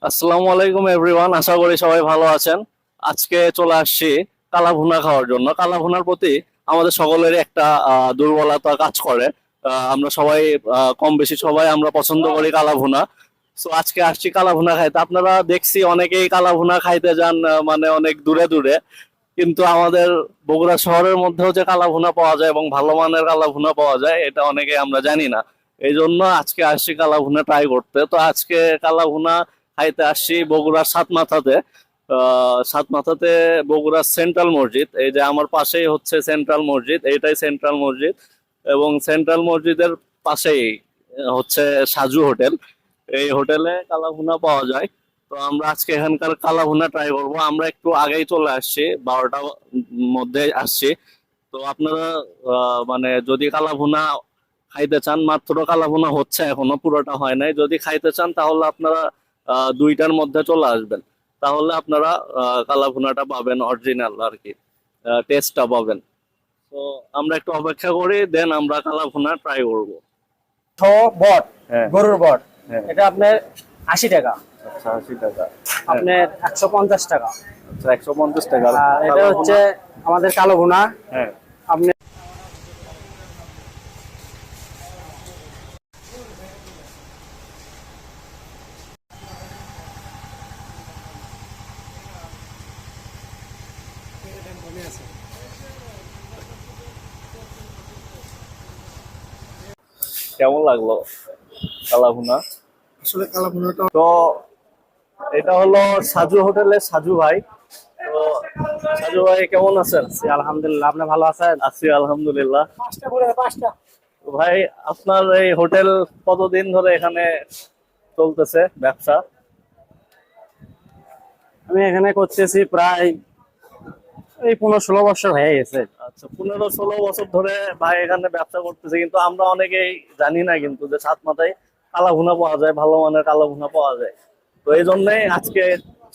আসসালামু আলাইকুম এভরিওয়ান, আশা করি সবাই ভালো আছেন। আজকে চলে আসছি কালা ভুনা খাওয়ার জন্য। কালা ভুনার প্রতি আমাদের সকলেরই একটা দুর্বলতা কাজ করে। আমরা সবাই কম বেশি সবাই আমরা পছন্দ করি কালা ভুনা। তো আজকে আসছি কালা ভুনা খাইতে। আপনারা দেখছি অনেকেই কালা ভুনা খাইতে যান, মানে অনেক দূরে দূরে। কিন্তু আমাদের বগুড়া শহরের মধ্যেও যে কালা ভুনা পাওয়া যায় এবং ভালো মানের কালা ভুনা পাওয়া যায়, এটা অনেকে আমরা জানি না। এই জন্য আজকে আসছি কালা ভুনা ট্রাই করতে। তো আজকে কালা ভুনা খাইতে আসছি বগুড়ার সাতমাথাতে। সাতমাথাতে বগুড়ার সেন্ট্রাল মসজিদ, এই যে আমার পাশেই হচ্ছে সেন্ট্রাল মসজিদ, এইটাই সেন্ট্রাল মসজিদ। এবং সেন্ট্রাল মসজিদের পাশেই হচ্ছে সাজু হোটেল। এই হোটেলে কালা ভুনা পাওয়া যায়। তো আমরা আজকে এখানকার কালা ভুনা ট্রাই করবো। আমরা একটু আগেই চলে আসছি, 12টার মধ্যে আসছি। তো আপনারা মানে যদি কালা ভুনা খাইতে চান, মাত্র কালা ভুনা হচ্ছে, এখনো পুরোটা হয় নাই, যদি খাইতে চান তাহলে আপনারা 2টার মধ্যে চলে আসবেন। তাহলে আপনারা কালা ভুনাটা পাবেন, অরিজিনাল আর কি, টেস্টটা পাবেন। তো আমরা একটু অপেক্ষা করি, দেন আমরা কালা ভুনা ট্রাই করবো। বট, হ্যাঁ, গরুর বট। হ্যাঁ। এটা আপনার 80 টাকা, আচ্ছা, 80 টাকা। আপনার 150 টাকা। আচ্ছা, 150 টাকা। আর এটা হচ্ছে আমাদের কালো ভুনা। হ্যাঁ। আপনি কেমন লাগলো কালা ভুনা? আসলে কালো ভুনাটা তো এটা হলো সাজু হোটেলের সাজু ভাই। তো সাজু ভাই কেমন আছেন? আলহামদুলিল্লাহ। আপনি ভালো আছেন? আছি আলহামদুলিল্লাহ। 5টা করে 5টা। তো ভাই, আপনার এই হোটেল কতদিন ধরে এখানে চলতেছে ব্যবসা? আমি এখানে করতেছি প্রায় এই 15-16 বছর হয়ে গেছে। আচ্ছা, 15-16 বছর ধরে ভাই এখানে ব্যবসা করতেছে। কিন্তু আমরা অনেকেই জানি না কিন্তু যে সাতমাথায় কালা ভুনা পাওয়া যায়, ভালো মানের কালা ভুনা পাওয়া যায়। তো এই জন্যই আজকে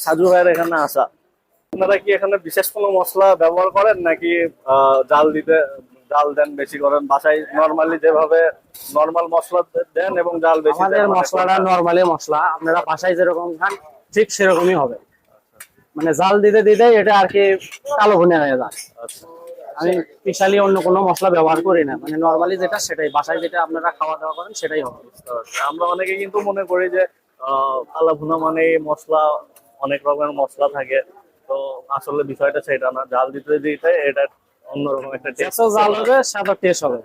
সাজু ভাইয়ের এখানে আসা। আপনারা কি এখানে বিশেষ কোনো মশলা ব্যবহার করেন নাকি জাল দেন বেশি করেন? বাসায় নরমালি যেভাবে নরমাল মশলা দেন এবং জাল বেশি দেন? আমাদের মশলাটা নরমালি মশলা, আপনারা বাসায় যেরকম খান ঠিক সেরকমই হবে। মানে জাল দিতে দিতে এটা আর কি কালো ভুনা হয়ে যায়। আচ্ছা, আমি স্পেশালি অন্য কোনো মশলা ব্যবহার করি না, মানে নরমালি যেটা সেটাই, বাসায় যেটা আপনারা খাওয়া দাওয়া করেন সেটাই হবে। বুঝতে পারছি। আমরা অনেকে কিন্তু মনে করি যে কালা ভুনা মানে মশলা, অনেক রকমের মশলা থাকে। তো আসলে বিষয়টা সেটা না, জাল দিতে দিতে এটা অন্যরকম একটা টেস্ট। যত জাল হবে সাদা টেস্ট হবে।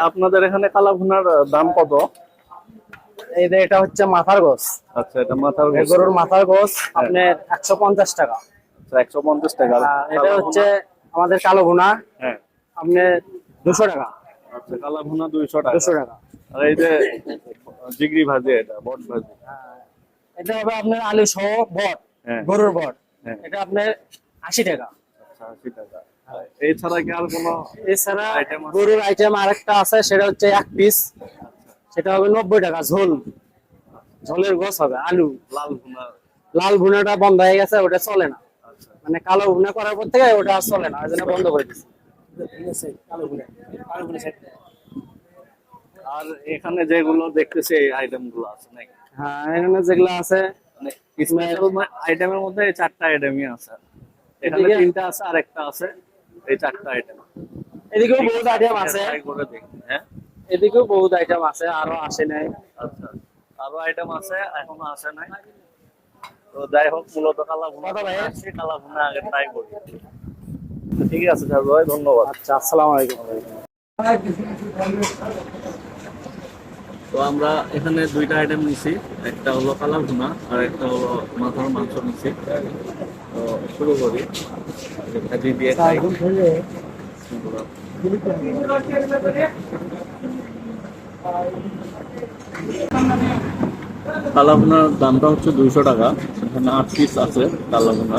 আপনাদের এখানে কালা ভুনার দাম কত? এই যে এটা হচ্ছে মাথার গোস, আচ্ছা, এটা মাথার গোশত। গরুর মাথার গোস, আপনার 150 টাকা। আচ্ছা, 150 টাকা। এটা হচ্ছে আমাদের কালো ভুনা, হ্যাঁ। আপনার 200 টাকা। আচ্ছা, কালা ভুনা 200 টাকা। 200 টাকা। আর এই যে জিগরি ভাজি, এটা বট ভাজি। এটা হবে আপনার আলু সহ বট, হ্যাঁ। গরুর বট। হ্যাঁ। এটা আপনার 80 টাকা। আচ্ছা, 80 টাকা। এছাড়া কি আর কোনো এছাড়া আইটেম আছে? গরুর আইটেম আরেকটা আছে, সেটা হচ্ছে 1 পিস, সেটা হবে 90 টাকা। ঝোল, ঝোলের গোস হবে আলু। লাল ভুনা। লাল ভুনাটা বন্ধ হয়ে গেছে, ওটা চলে না। আচ্ছা। মানে কালো ভুনা করার পর থেকে ওটা আর চলে না, ওই জন্য বন্ধ করে দিচ্ছি। কালো ভুনা, কালো ভুনা side করে। আর এখানে যেগুলো দেখতেছি এই আইটেম গুলো আছে নাকি? হ্যাঁ, এখানে যেগুলো আছে মানে স্পেশাল আইটেমের মধ্যে এই 4টা আইটেমই আছে। এখানে এদিকে- 3টা আছে আর একটা আছে, এই 4টা আইটেম। এদিকেও বহুত আইটেম আছে, ট্রাই করে দেখি। হ্যাঁ। এদিকেও বহুত আইটেম আছে, আরো আসে নাই। আচ্ছা, আরো আইটেম আছে, এখনো আসে নাই। তো যাই হোক, মূলত কালা ভুনা কথা ভাই। আসছি, কালা ভুনা আগে ট্রাই করি। ঠিক আছে সাজু ভাই, ধন্যবাদ। আচ্ছা, আসসালামু আলাইকুম। তো আমরা এখানে 2টা আইটেম নিছি, একটা হলো কালা ভুনা আর একটা হলো মাথার মাংস নিছি। তো শুরু করি, ভাজি দিয়ে খাই। কালা ভুনার দামটা হচ্ছে 200 টাকা। এখানে 8 পিস আছে কালা ভুনা।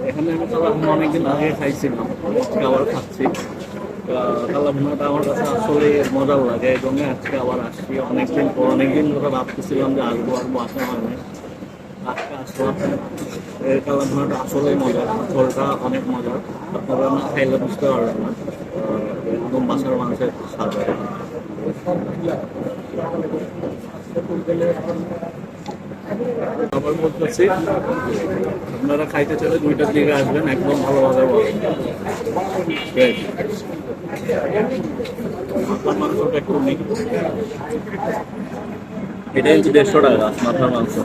এখানে আমি কালাভুনা অনেকদিন আগে খাইছিলাম, আজকে আবার খাচ্ছি। কালাভুনাটা আমার কাছে আসলে মজার লাগে, এই জন্য আজকে আবার আসছি। অনেকদিন ধরে ভাবতেছিলাম যে আসবো আসবো, আসা হয় না, আজকে আসলাম। এই কালাভুনাটা আসলেই মজার, ঝোলটা অনেক মজার, আপনারা না খাইলে বুঝতে পারবেন না। একদম বাসার মাংসের স্বাদ। আবার বলতেছি, আপনারা খাইতে চাইলে 2টার দিকে আসবেন, একদম ভালোভাবে বলেন। মাথার মাংসটা একটু নেই, এটা হচ্ছে 150 টাকা মাথার মাংস।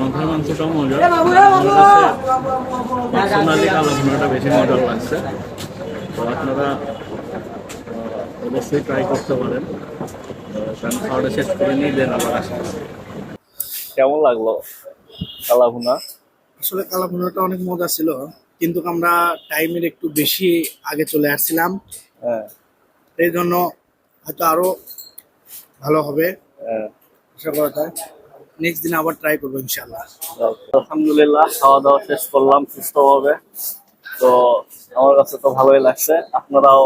মাথার মাংসটাও মজা, পার্সোনালি কালাভুনাটা বেশি মজার লাগছে। তো আপনারা অবশ্যই ট্রাই করতে পারেন। কারণ খাওয়াটা শেষ করে নিয়ে দেন আবার আসেন। কেমন লাগলো কালাভুনা? আসলে কালাভুনাটা অনেক মজা ছিল, কিন্তু আমরা টাইমের একটু বেশি আগে চলে আসছিলাম, হ্যাঁ এই জন্য হয়তো আরো ভালো হবে হ্যাঁ। আশা করা যায়। নেক্সট দিন আবার ট্রাই করবো ইনশাল্লাহ। আলহামদুলিল্লাহ, খাওয়া দাওয়া শেষ করলাম সুস্থভাবে। তো আমার কাছে তো ভালোই লাগছে, আপনারাও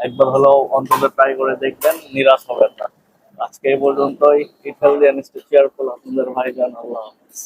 একবার হলেও অন্তত ট্রাই করে দেখবেন, নিরাশ হবেন না। আজকে এই পর্যন্তই। Eat healthy and stay cheerful, আপনাদের ভাইজান। আল্লাহ হাফেজ।